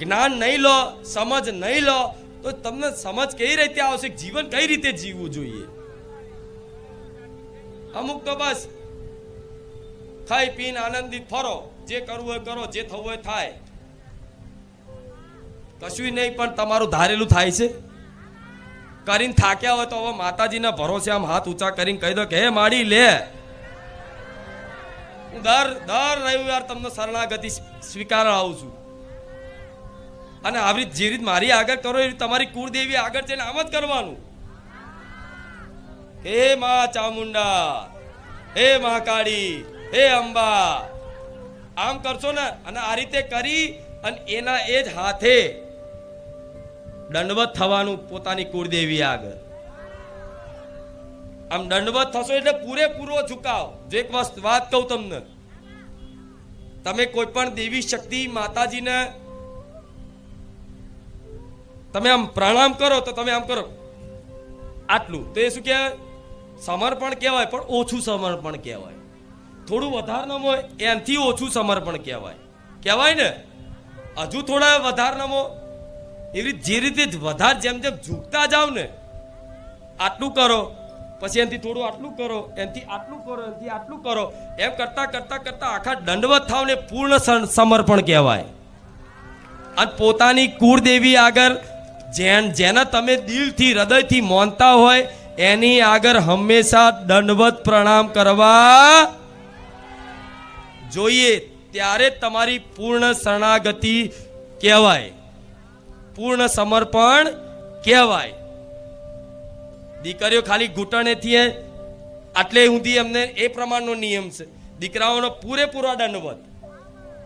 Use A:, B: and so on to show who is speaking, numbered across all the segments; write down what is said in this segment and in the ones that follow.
A: જ્ઞાન નહીં લો, સમજ નહીં લો, તો તમને સમજ કઈ રીતે આવશે, જીવન કઈ રીતે જીવવું જોઈએ? અમુક તો બસ ખાઈ પીને આનંદિત ફરો, જે કરવું હોય કરો, જે થવું હોય થાય, કશું નહીં. પણ તમારું ધારેલું થાય છે? કરીને થાક્યા હોય તો હવે માતાજીના ભરોસે આમ હાથ ઊંચા કરીને કહી દો કે હે માડી લે, હું દર રવિવાર તમને શરણાગતિ સ્વીકાર આવું છું. અને આવી જે રીત મારી આગળ કરો એ તમારી કુળદેવી આગળ છે, આમ જ કરવાનું. હે મા ચામુંડા, હે મહાકાળી, હે અંબા, આમ કરશો ને, અને આ રીતે કરી અને એના એ જ હાથે દંડવત થવાનું પોતાની કુળદેવી આગળ. આમ દંડવત થશો એટલે પૂરેપૂરો ઝુકાવ. જો એક વાત કહું તમને, તમે કોઈ પણ દેવી શક્તિ માતાજીને તમે આમ પ્રણામ કરો તો તમે આમ કરો આટલું, તો એ શું કહેવાય? સમર્પણ કહેવાય, પણ ઓછું સમર્પણ કહેવાય. થોડું વધારે નમો એનાથી ઓછું સમર્પણ કહેવાય. કહેવાય ને, હજુ થોડા વધારે નમો, એવી જે રીતે વધારે જેમ જેમ ઝૂકતા જાવ ને, આટલું કરો, પછી એનાથી થોડું આટલું કરો, એનાથી આટલું કરો, એનાથી આટલું કરો, એમ કરતા કરતા કરતા આખા દંડવત થાવ ને પૂર્ણ સમર્પણ કહેવાય. અને પોતાની કુળદેવી આગળ જેને તમે દિલથી હૃદયથી માનતા હોય એની આગળ હંમેશા દંડવત પ્રણામ કરવા જોઈએ. ત્યારે તમારી પૂર્ણ શરણાગતિ કહેવાય, પૂર્ણ સમર્પણ કહેવાય. દીકરીઓ ખાલી ઘૂંટણેથી આટલે સુધી એમને એ પ્રમાણનો નિયમ છે. દીકરાઓનો પૂરેપૂરો દંડવત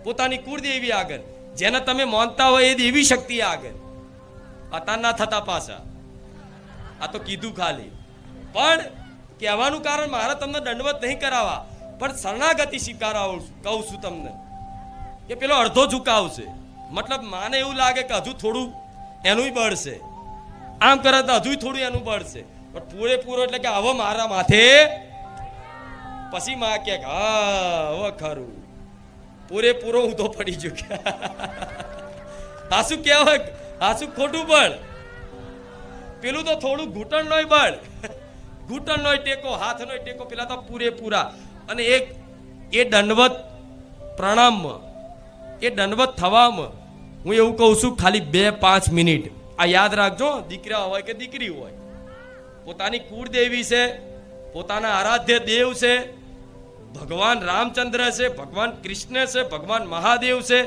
A: પોતાની કુળદેવી આગળ, જેને તમે માનતા હોય એ દેવી શક્તિ આગળ. અતાર ના થતા પાછા, આ તો કીધું ખાલી. પણ કહેવાનું કારણ મારે તમને દંડવત નહીં કરાવવા, પણ શરણાગતિ સ્વીકારાવું કહું છું તમને કે પેલો અડધો ઝુકાવશે. મતલબ માને એવું લાગે કે હજુ થોડું એનું બળશે, આમ કરે તો હજુ થોડું એનું બળશે, પણ પૂરેપૂરો એટલે કે હવે મારા માથે. પછી માં કે હા હવે ખરું પૂરેપૂરો હું તો પડી ચૂક્યા. હાસું કહેવાય, હાસું ખોટું બળ. પેલું તો થોડું ઘૂંટણ નોય બળ, ઘૂંટણ નોય ટેકો, હાથ નોય ટેકો, પેલા તો પૂરેપૂરા. અને એ દંડવત પ્રણામમાં, એ દંડવત થવામાં હું એવું કહું છું, ખાલી 2-5 મિનિટ આ યાદ રાખજો. દીકરા હોય કે દીકરી હોય, પોતાની કુળદેવી છે, પોતાના આરાધ્ય દેવ છે, ભગવાન રામચંદ્ર છે, ભગવાન કૃષ્ણ છે, ભગવાન મહાદેવ છે,